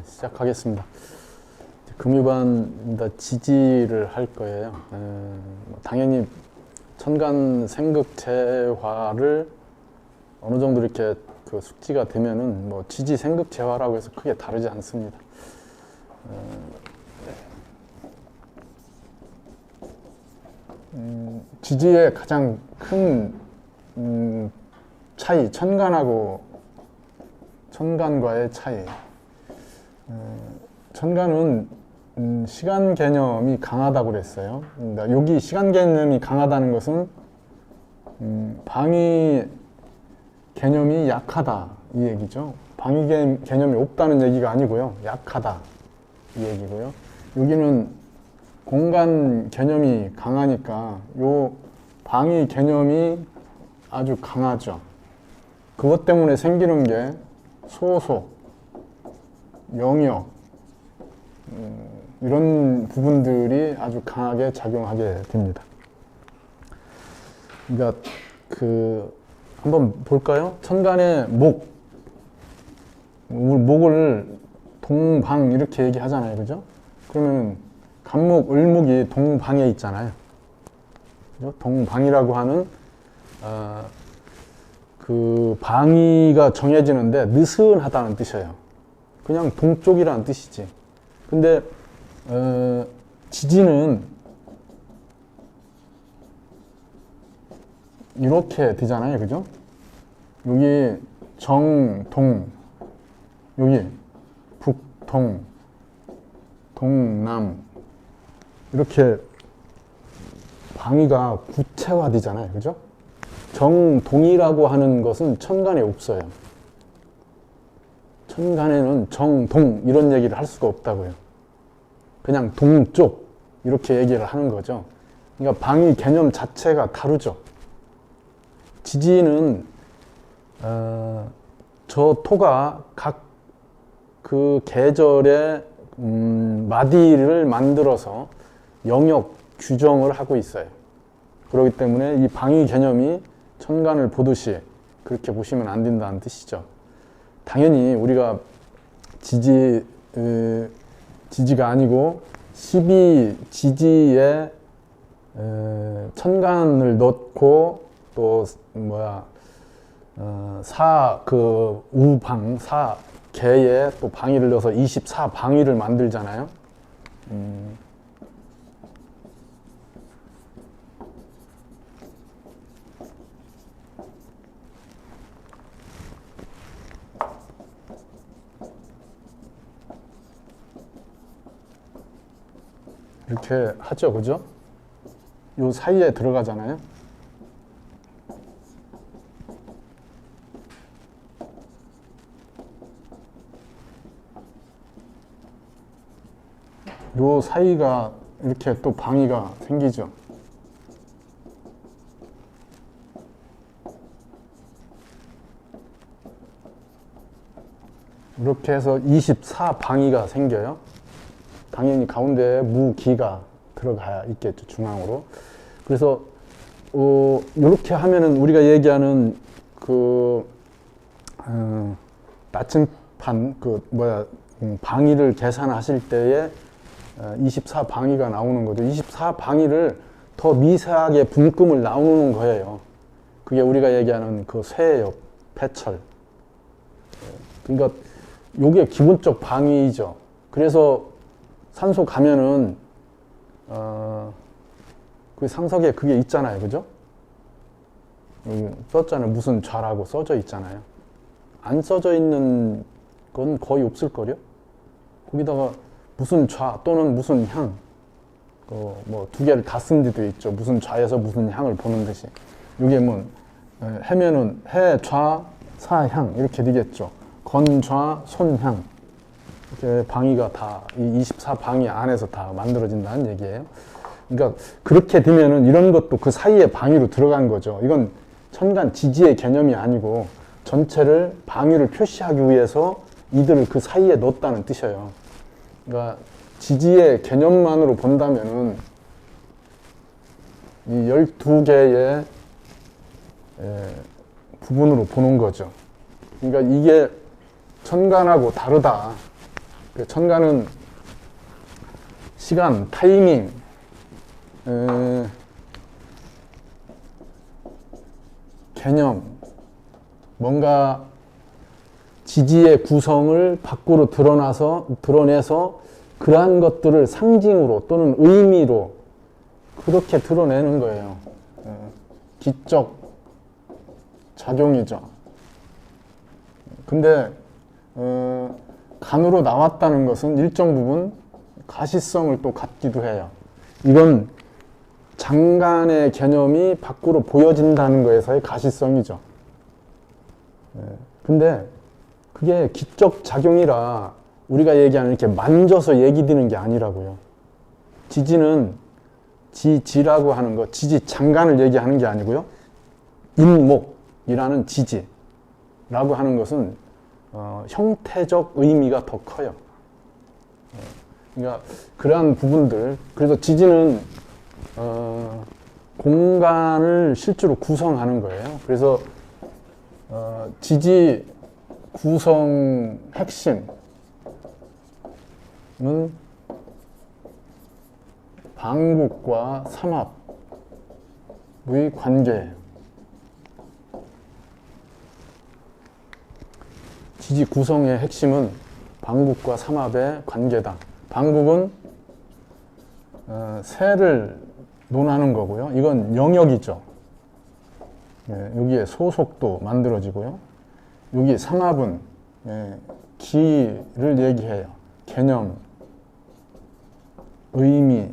시작하겠습니다. 금유반 지지를 할 거예요. 당연히 천간 생극재화를 어느 정도 이렇게 그 숙지가 되면은 뭐 지지 생극재화라고 해서 크게 다르지 않습니다. 지지의 가장 큰 차이, 천간과의 차이. 천간은 시간 개념이 강하다고 그랬어요. 그러니까 여기 시간 개념이 강하다는 것은 방위 개념이 약하다 이 얘기죠. 방위 개념이 없다는 얘기가 아니고요. 약하다 이 얘기고요. 여기는 공간 개념이 강하니까 요 방위 개념이 아주 강하죠. 그것 때문에 생기는 게 소속, 영역 이런 부분들이 아주 강하게 작용하게 됩니다. 그러니까 한번 볼까요? 천간의 목을 동방 이렇게 얘기하잖아요, 그죠? 그러면 간목, 을목이 동방에 있잖아요. 그죠? 동방이라고 하는 그 방위가 정해지는데 느슨하다는 뜻이에요. 그냥 동쪽이라는 뜻이지. 근데 지지는 이렇게 되잖아요, 그죠? 여기 정동, 여기 북동, 동남 이렇게 방위가 구체화되잖아요, 그죠? 정동이라고 하는 것은 천간에 없어요. 천간에는 정동 이런 얘기를 할 수가 없다고요. 그냥 동쪽 이렇게 얘기를 하는 거죠. 그러니까 방위 개념 자체가 다르죠. 지지는 저 토가 각 그 계절의 마디를 만들어서 영역 규정을 하고 있어요. 그렇기 때문에 이 방위 개념이 천간을 보듯이 그렇게 보시면 안 된다는 뜻이죠. 당연히 우리가 지지가 아니고 12지지에 천간을 넣고 또 우방, 개에 또 방위를 넣어서 24방위를 만들잖아요. 이렇게 하죠, 그죠? 요 사이에 들어가잖아요. 요 사이가 이렇게 또 방위가 생기죠. 이렇게 해서 24방위가 생겨요. 당연히 가운데에 무기가 들어가야 있겠죠, 중앙으로. 그래서 이렇게 하면은 우리가 얘기하는 나침판 방위를 계산하실 때에 24방위가 나오는 거죠. 24방위를 더 미세하게 분금을 나누는 거예요. 그게 우리가 얘기하는 그 쇠엽, 패철. 그러니까 요게 기본적 방위이죠. 그래서 산소 가면은 그 상석에 그게 있잖아요, 그죠? 여기 썼잖아요. 무슨 좌라고 써져 있잖아요. 안 써져 있는 건 거의 없을걸요? 거기다가 무슨 좌 또는 무슨 향, 뭐 두 개를 다 쓴 데도 있죠. 무슨 좌에서 무슨 향을 보는 듯이. 이게 뭐 해면은 해, 좌, 사향 이렇게 되겠죠. 건, 좌, 손, 향. 이렇게 방위가 다 이 24방위 안에서 다 만들어진다는 얘기예요. 그러니까 그렇게 되면은 이런 것도 그 사이에 방위로 들어간 거죠. 이건 천간 지지의 개념이 아니고 전체를 방위를 표시하기 위해서 이들을 그 사이에 넣었다는 뜻이에요. 그러니까 지지의 개념만으로 본다면은 이 12개의 부분으로 보는 거죠. 그러니까 이게 천간하고 다르다. 천간은 시간, 타이밍, 개념, 뭔가 지지의 구성을 밖으로 드러내서 그러한 것들을 상징으로 또는 의미로 그렇게 드러내는 거예요. 기적 작용이죠. 근데 간으로 나왔다는 것은 일정 부분 가시성을 또 갖기도 해요. 이건 장간의 개념이 밖으로 보여진다는 거에서의 가시성이죠. 근데 그게 기적 작용이라 우리가 얘기하는 이렇게 만져서 얘기 드는 게 아니라고요. 지지는 지라고 하는 거, 지지 장간을 얘기하는 게 아니고요. 인목이라는 지지라고 하는 것은 형태적 의미가 더 커요. 그러니까 그러한 부분들, 그래서 지지는 공간을 실제로 구성하는 거예요. 그래서 지지 구성 핵심은 방국과 삼합의 관계예요. 지지 구성의 핵심은 방국과 삼합의 관계다. 방국은 새를 논하는 거고요. 이건 영역이죠. 여기에 소속도 만들어지고요. 여기 삼합은 기를 얘기해요. 개념, 의미,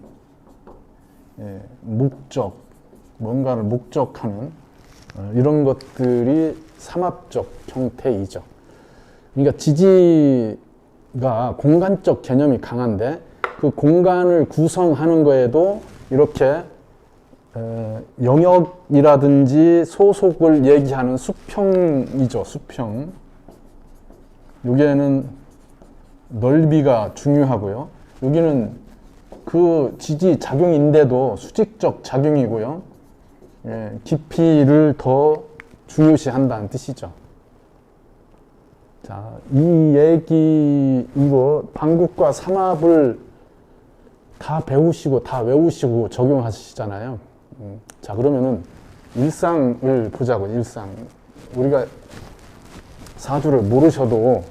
목적, 뭔가를 목적하는 이런 것들이 삼합적 형태이죠. 그러니까 지지가 공간적 개념이 강한데 그 공간을 구성하는 거에도 이렇게 영역이라든지 소속을 얘기하는 수평이죠. 수평. 여기에는 넓이가 중요하고요. 여기는 그 지지 작용인데도 수직적 작용이고요. 깊이를 더 중요시한다는 뜻이죠. 자, 이거 방국과 삼합을 다 배우시고 다 외우시고 적용하시잖아요. 자, 그러면은 일상을 보자고. 일상. 우리가 사주를 모르셔도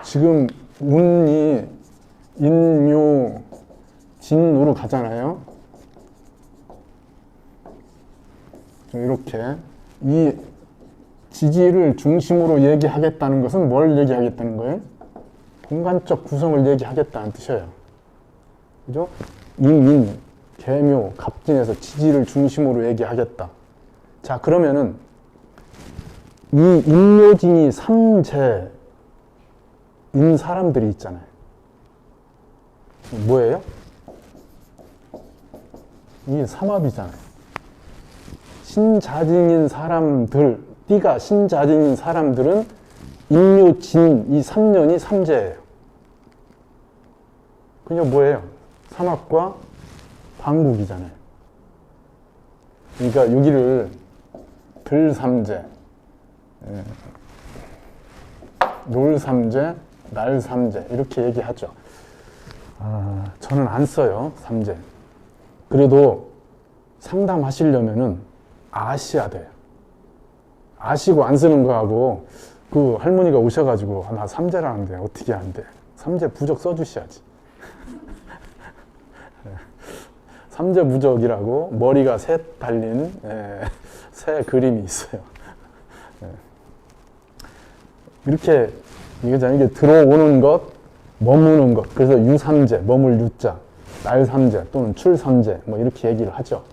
지금 운이 인묘 진으로 가잖아요. 이렇게 이 지지를 중심으로 얘기하겠다는 것은 뭘 얘기하겠다는 거예요? 공간적 구성을 얘기하겠다는 뜻이에요. 그죠? 인인, 계묘, 갑진에서 지지를 중심으로 얘기하겠다. 자, 그러면은 이 인묘진이 삼재인 사람들이 있잖아요. 뭐예요? 이게 삼합이잖아요. 신자진인 사람들, 띠가 신자진인 사람들은 인묘진 이 3년이 삼재예요. 그냥 뭐예요? 삼합과 방국이잖아요. 그러니까 여기를 들삼재, 놀삼재, 날삼재 이렇게 얘기하죠. 저는 안 써요, 삼재. 그래도 상담하시려면은 아셔야 돼요. 아시고 안 쓰는 거하고 그 할머니가 오셔가지고 나 삼재라는데 어떻게 안 돼? 삼재 부적 써주셔야지. 삼재 부적이라고 머리가 셋 달린 새 그림이 있어요. 이렇게 이게 들어오는 것, 머무는 것. 그래서 유삼재, 머물 유자, 날삼재 또는 출삼재 뭐 이렇게 얘기를 하죠.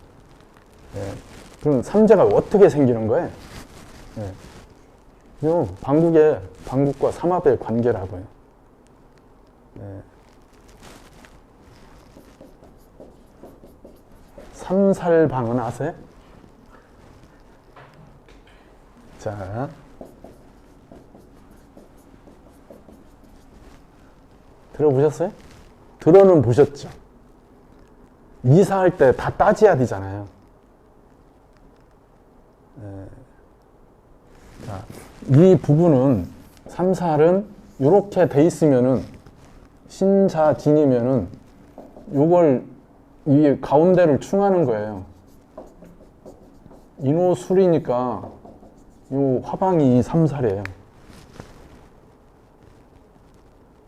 그럼 삼재가 어떻게 생기는 거예요? 방국과 삼합의 관계라고요. 삼살방은 아세요? 자, 들어보셨어요? 들어는 보셨죠? 이사할 때 다 따져야 되잖아요. 자, 이 부분은 삼살은 이렇게 돼 있으면은 신자진이면은 요걸 이 가운데를 충하는 거예요. 인호술이니까 요 화방이 삼살이에요.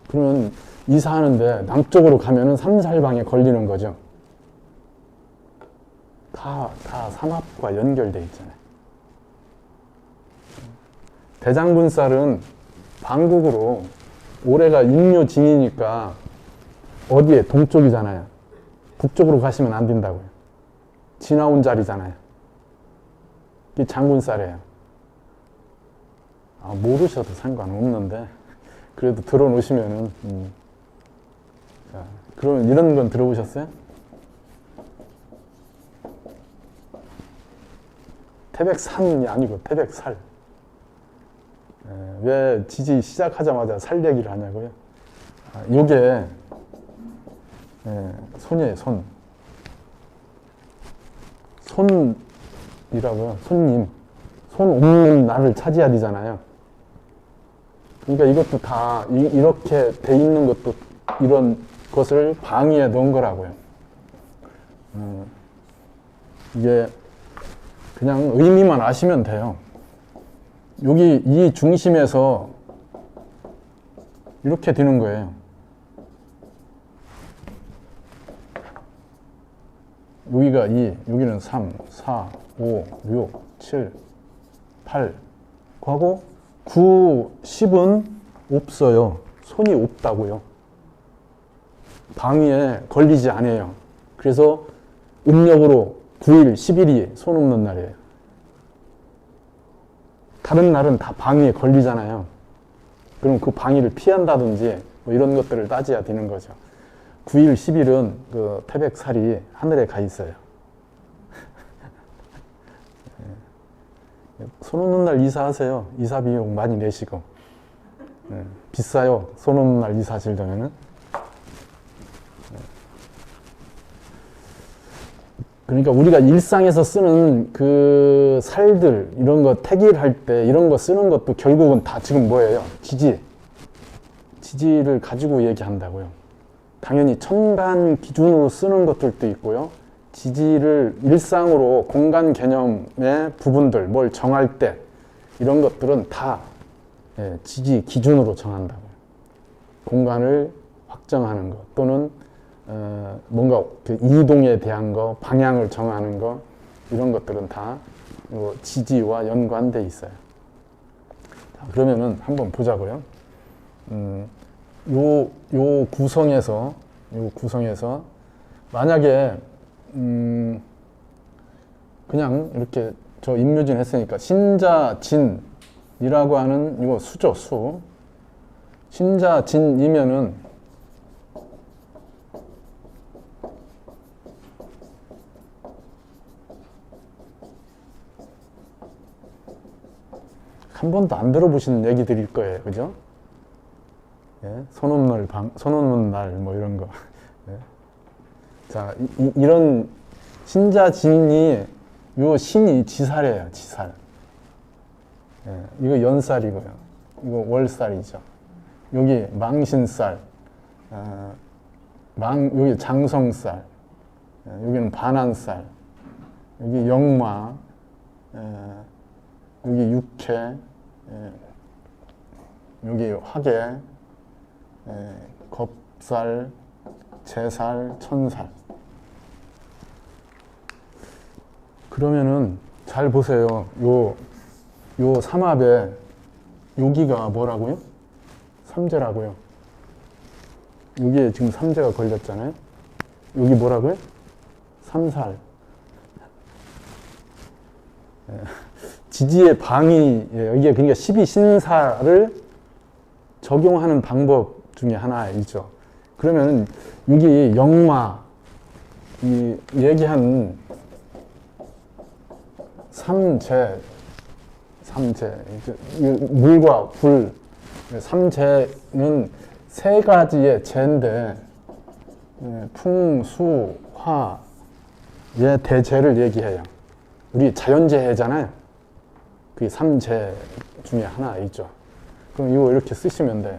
그러면 이사하는데 남쪽으로 가면은 삼살방에 걸리는 거죠. 다 삼합과 연결돼 있잖아요. 대장군살은 방국으로 올해가 인묘진이니까 어디에? 동쪽이잖아요. 북쪽으로 가시면 안 된다고요. 지나온 자리잖아요. 이게 장군살이에요. 모르셔도 상관없는데 그래도 들어놓으시면은 자, 그러면 이런 건 들어보셨어요? 태백산이 아니고 태백살. 왜 지지 시작하자마자 살 얘기를 하냐고요? 요게 손이에요, 손. 손이라고요. 손님. 손 없는 나를 차지해야 되잖아요. 그러니까 이것도 다 이렇게 돼 있는 것도 이런 것을 방위에 넣은 거라고요. 이게 그냥 의미만 아시면 돼요. 여기 이 중심에서 이렇게 되는 거예요. 여기가 2, 여기는 3, 4, 5, 6, 7, 8 하고 9, 10은 없어요. 손이 없다고요. 방위에 걸리지 않아요. 그래서 음력으로 9일, 10일이 손 없는 날이에요. 다른 날은 다 방위에 걸리잖아요. 그럼 그 방위를 피한다든지 뭐 이런 것들을 따져야 되는 거죠. 9일, 10일은 그 태백살이 하늘에 가 있어요. 손 없는 날 이사하세요. 이사 비용 많이 내시고. 비싸요. 손 없는 날 이사하실 때는. 그러니까 우리가 일상에서 쓰는 그 살들, 이런 거 택일할 때 이런 거 쓰는 것도 결국은 다 지금 뭐예요? 지지를 가지고 얘기한다고요. 당연히 천간 기준으로 쓰는 것들도 있고요. 지지를 일상으로 공간 개념의 부분들, 뭘 정할 때 이런 것들은 다 지지 기준으로 정한다고요. 공간을 확정하는 것 또는 뭔가 그 이동에 대한 거, 방향을 정하는 거 이런 것들은 다 지지와 연관돼 있어요. 자, 그러면은 한번 보자고요. 요 구성에서 만약에 그냥 이렇게 저 임묘진 했으니까 신자진이라고 하는 이거 수죠, 수. 신자진이면은 한 번도 안 들어보시는 얘기들일 거예요. 그죠? 예, 손 없는 날, 뭐 이런 거. 예. 자, 이런 신자진이, 요 신이 지살이에요, 지살. 예, 이거 연살이고요. 이거 월살이죠. 여기 망신살, 여기 장성살, 여기는 반한살, 여기 영마, 여기 육회, 여기 화계, 겁살, 재살, 천살. 그러면은 잘 보세요. 요 삼합에 여기가 뭐라고요? 삼재라고요. 여기에 지금 삼재가 걸렸잖아요. 여기 뭐라고요? 삼살. 지지의 방위예요. 이게 그러니까 12신사를 적용하는 방법 중에 하나이죠. 그러면 여기 영마, 이 얘기한 삼재, 물과 불, 삼재는 세 가지의 재인데 풍, 수, 화의 대재를 얘기해요. 우리 자연재해잖아요. 그게 삼재 중에 하나이죠. 그럼 이거 이렇게 쓰시면 돼요.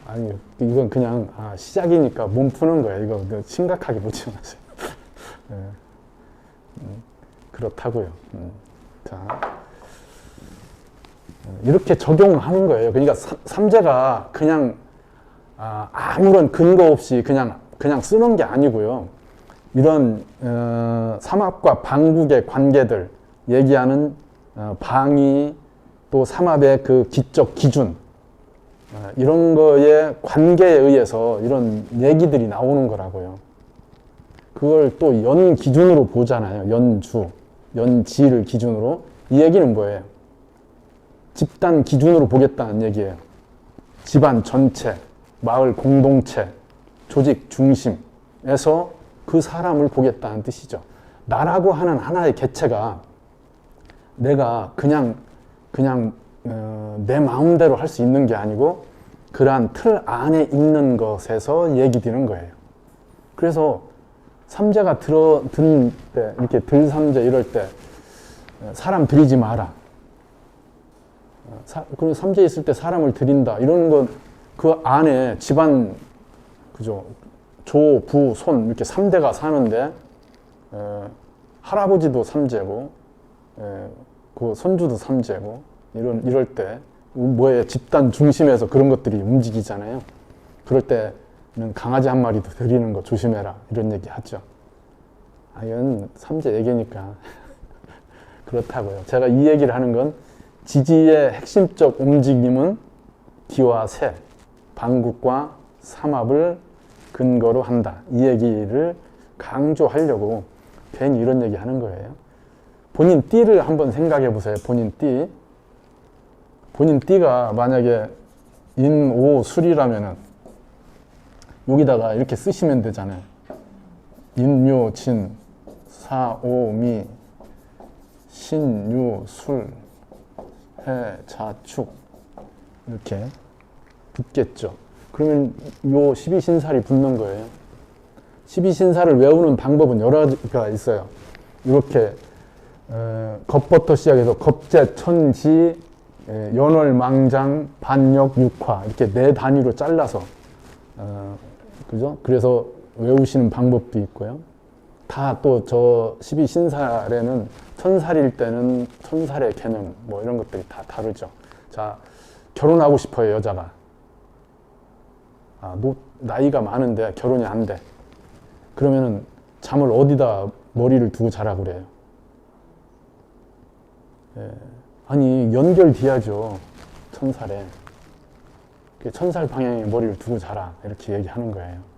아니, 이건 그냥 시작이니까 몸 푸는 거예요. 이거 심각하게 보지 마세요. 네. 그렇다고요. 자, 이렇게 적용하는 거예요. 그러니까 삼재가 그냥 아무런 근거 없이 그냥 쓰는 게 아니고요. 이런 삼합과 방국의 관계들 얘기하는 방위 또 삼합의 그 기적 기준 이런 거에 관계에 의해서 이런 얘기들이 나오는 거라고요. 그걸 또 연 기준으로 보잖아요. 연주, 연지를 기준으로. 이 얘기는 뭐예요? 집단 기준으로 보겠다는 얘기예요. 집안 전체, 마을 공동체, 조직 중심에서 그 사람을 보겠다는 뜻이죠. 나라고 하는 하나의 개체가 내가 그냥 내 마음대로 할 수 있는 게 아니고 그러한 틀 안에 있는 것에서 얘기되는 거예요. 그래서 삼재가 든 때, 이렇게 들삼재 이럴 때 사람 들이지 마라. 그리고 삼재 있을 때 사람을 들인다. 이런 건 그 안에 집안, 그죠? 조, 부, 손 이렇게 3대가 사는데 할아버지도 삼재고 그 손주도 삼재고 이럴 때 뭐예요? 집단 중심에서 그런 것들이 움직이잖아요. 그럴 때는 강아지 한 마리도 데리는 거 조심해라 이런 얘기 하죠. 이건 삼재 얘기니까 그렇다고요. 제가 이 얘기를 하는 건 지지의 핵심적 움직임은 기와 세, 방국과 삼합을 근거로 한다. 이 얘기를 강조하려고 괜히 이런 얘기 하는 거예요. 본인 띠를 한번 생각해 보세요. 본인 띠. 본인 띠가 만약에 인, 오, 술이라면은 여기다가 이렇게 쓰시면 되잖아요. 인, 묘, 진, 사, 오, 미, 신, 유, 술, 해, 자, 축 이렇게 붙겠죠. 그러면 요 12신살이 붙는 거예요. 12신살을 외우는 방법은 여러 가지가 있어요. 이렇게 겁부터 시작해서 겁재, 천지, 연월, 망장, 반역, 육화 이렇게 네 단위로 잘라서 그죠? 그래서 외우시는 방법도 있고요. 다 또 저 12신살에는 천살일 때는 천살의 개념 뭐 이런 것들이 다 다르죠. 자, 결혼하고 싶어요, 여자가. 나이가 많은데 결혼이 안 돼. 그러면은 잠을 어디다 머리를 두고 자라고 그래요? 아니, 연결돼야죠. 천살에. 천살 방향에 머리를 두고 자라. 이렇게 얘기하는 거예요.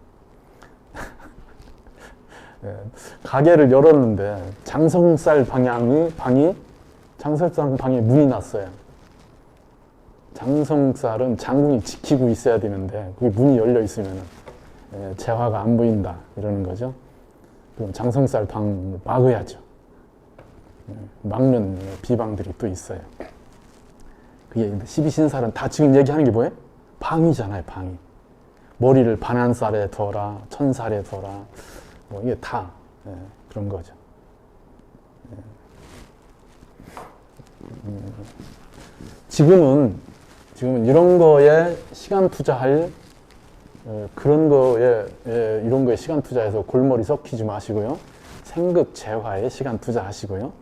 가게를 열었는데 장성살 방이 장성살 방에 문이 났어요. 장성살은 장군이 지키고 있어야 되는데 그게 문이 열려 있으면 재화가 안 보인다 이러는 거죠. 그럼 장성살 방 막아야죠. 막는 비방들이 또 있어요. 그게 12신살은 다 지금 얘기하는 게 뭐예요? 방이잖아요. 방이. 머리를 반한살에 둬라, 천살에 둬라. 뭐 이게 다 그런 거죠. 지금은 이런 거에 시간 투자할 그런 거에 이런 거에 시간 투자해서 골머리 썩히지 마시고요. 생극재화에 시간 투자하시고요.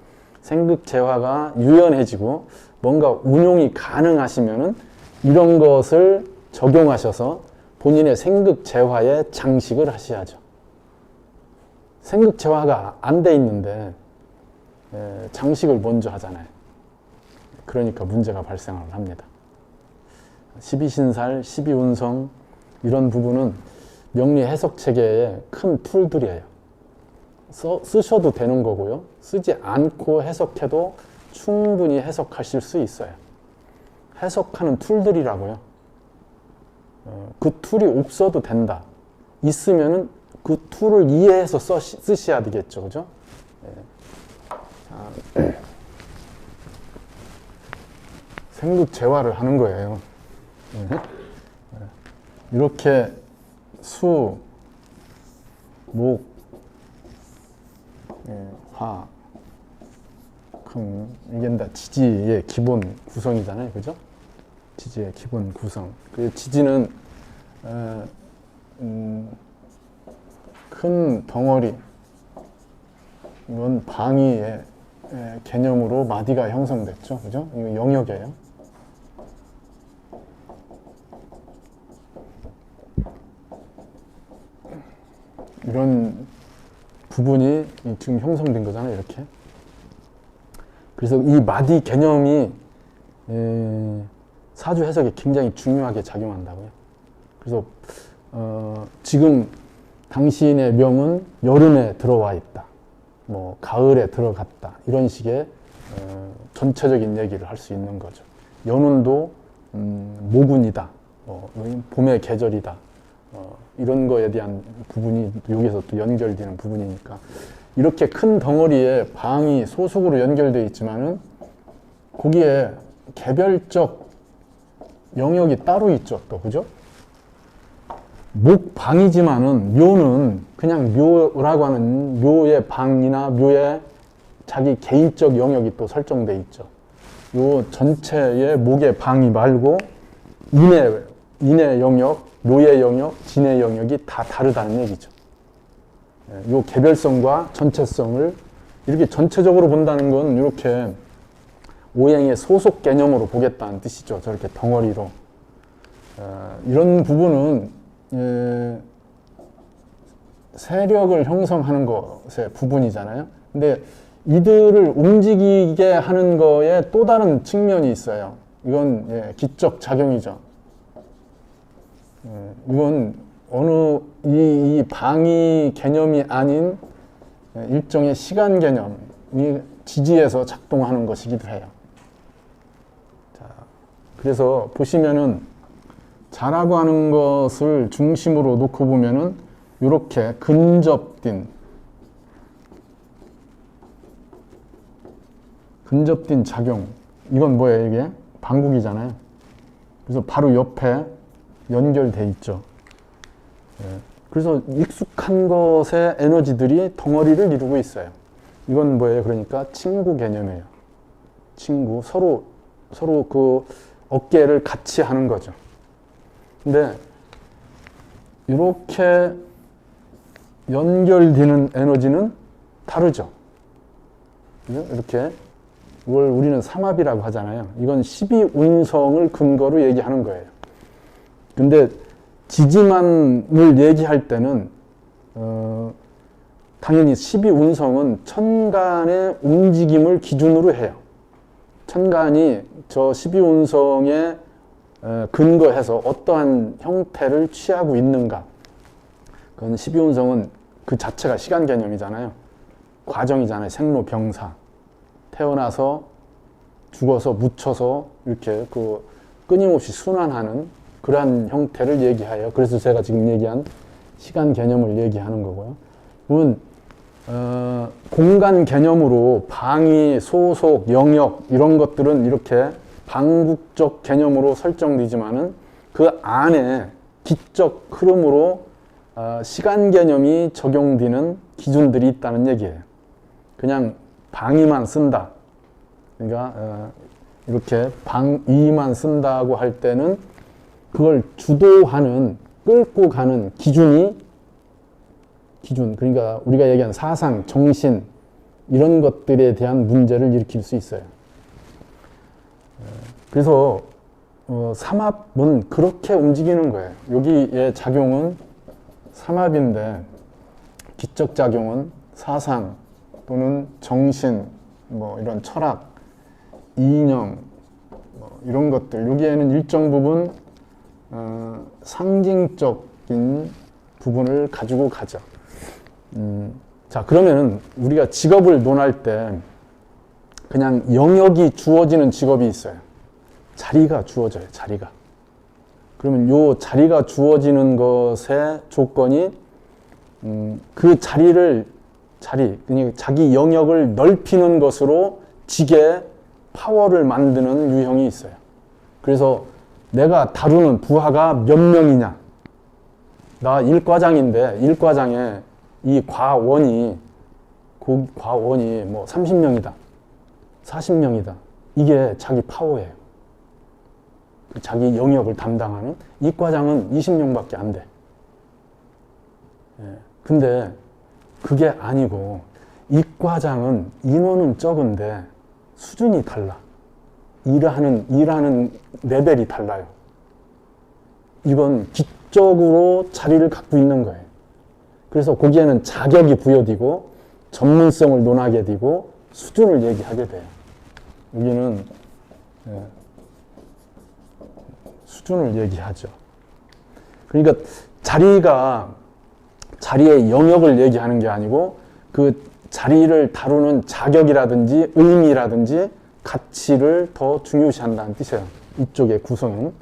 생극재화가 유연해지고 뭔가 운용이 가능하시면은 이런 것을 적용하셔서 본인의 생극재화에 장식을 하셔야죠. 생극재화가 안 돼 있는데 장식을 먼저 하잖아요. 그러니까 문제가 발생을 합니다. 12신살, 12운성 이런 부분은 명리 해석 체계의 큰 툴들이에요. 쓰셔도 되는 거고요. 쓰지 않고 해석해도 충분히 해석하실 수 있어요. 해석하는 툴들이라고요. 그 툴이 없어도 된다. 있으면은 그 툴을 이해해서 쓰셔야 되겠죠. 그죠? 생극재화를 하는 거예요. 이렇게 수, 목, 화, 금, 이게 다 지지의 기본 구성이잖아요. 그죠? 지지의 기본 구성. 그 지지는 큰 덩어리, 이건 방위의 개념으로 마디가 형성됐죠. 그죠? 이거 영역이에요. 이런 부분이 지금 형성된 거잖아요. 이렇게. 그래서 이 마디 개념이 사주 해석에 굉장히 중요하게 작용한다고요. 그래서 지금 당신의 명은 여름에 들어와 있다, 뭐 가을에 들어갔다, 이런 식의 전체적인 얘기를 할 수 있는 거죠. 연운도 모군이다, 봄의 계절이다, 이런 거에 대한 부분이 여기서 또 연결되는 부분이니까, 이렇게 큰 덩어리에 방이 소속으로 연결되어 있지만은 거기에 개별적 영역이 따로 있죠. 또 그죠? 목방이지만은 묘는 그냥 묘라고 하는 묘의 방이나 묘의 자기 개인적 영역이 또 설정돼 있죠. 요 전체의 목의 방이 말고 인의 영역, 묘의 영역, 진의 영역이 다 다르다는 얘기죠. 요 개별성과 전체성을 이렇게 전체적으로 본다는 건 이렇게 오행의 소속 개념으로 보겠다는 뜻이죠. 저렇게 덩어리로. 이런 부분은 세력을 형성하는 것의 부분이잖아요. 근데 이들을 움직이게 하는 거에 또 다른 측면이 있어요. 이건 기적 작용이죠. 이건 어느 이 방위 개념이 아닌 일종의 시간 개념이 지지에서 작동하는 것이기도 해요. 자, 그래서 보시면은 자라고 하는 것을 중심으로 놓고 보면은 이렇게 근접된 작용, 이건 뭐예요? 이게 방국이잖아요. 그래서 바로 옆에 연결돼 있죠. 그래서 익숙한 것의 에너지들이 덩어리를 이루고 있어요. 이건 뭐예요? 그러니까 친구 개념이에요. 친구, 서로 그 어깨를 같이 하는 거죠. 근데 이렇게 연결되는 에너지는 다르죠. 이렇게 이걸 우리는 삼합이라고 하잖아요. 이건 12운성을 근거로 얘기하는 거예요. 근데 지지만을 얘기할 때는 당연히 12운성은 천간의 움직임을 기준으로 해요. 천간이 저 12운성에 근거해서 어떠한 형태를 취하고 있는가. 그건 12운성은 그 자체가 시간 개념이잖아요. 과정이잖아요. 생로병사. 태어나서 죽어서 묻혀서 이렇게 그 끊임없이 순환하는 그러한 형태를 얘기하여, 그래서 제가 지금 얘기한 시간 개념을 얘기하는 거고요. 그건 공간 개념으로 방위, 소속, 영역 이런 것들은 이렇게 방국적 개념으로 설정되지만은 그 안에 기적 흐름으로 시간 개념이 적용되는 기준들이 있다는 얘기예요. 그냥 방위만 쓴다. 그러니까 이렇게 방위만 쓴다고 할 때는 그걸 주도하는, 끌고 가는 기준, 그러니까 우리가 얘기하는 사상, 정신 이런 것들에 대한 문제를 일으킬 수 있어요. 그래서 삼합은 그렇게 움직이는 거예요. 여기의 작용은 삼합인데 기적 작용은 사상 또는 정신, 뭐 이런 철학, 이념, 뭐 이런 것들, 여기에는 일정 부분 상징적인 부분을 가지고 가죠. 자, 그러면은 우리가 직업을 논할 때 그냥 영역이 주어지는 직업이 있어요. 자리가 주어져요. 자리가. 그러면 요 자리가 주어지는 것의 조건이 그 그러니까 자기 영역을 넓히는 것으로 직의 파워를 만드는 유형이 있어요. 그래서 내가 다루는 부하가 몇 명이냐. 나 일과장인데 일과장에 이 과원이 그 과원이 뭐 30명이다, 40명이다. 이게 자기 파워예요. 자기 영역을 담당하는. 이과장은 20명밖에 안 돼. 근데 그게 아니고 이과장은 인원은 적은데 수준이 달라. 일하는 레벨이 달라요. 이건 기적으로 자리를 갖고 있는 거예요. 그래서 거기에는 자격이 부여되고 전문성을 논하게 되고 수준을 얘기하게 돼요. 여기는 수준을 얘기하죠. 그러니까 자리의 영역을 얘기하는 게 아니고 그 자리를 다루는 자격이라든지 의미라든지 가치를 더 중요시한다는 뜻이에요. 이쪽의 구성은.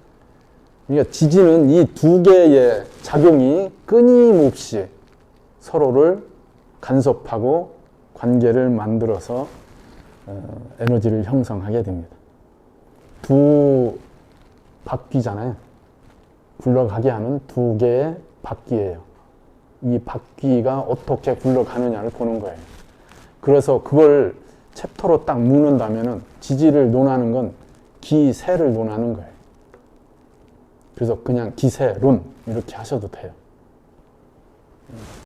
그러니까 지지는 이 두 개의 작용이 끊임없이 서로를 간섭하고 관계를 만들어서 에너지를 형성하게 됩니다. 두 바퀴잖아요. 굴러가게 하는 두 개의 바퀴예요. 이 바퀴가 어떻게 굴러가느냐를 보는 거예요. 그래서 그걸 챕터로 딱 묶는다면은 지지를 논하는 건 기세를 논하는 거예요. 그래서 그냥 기세론 이렇게 하셔도 돼요.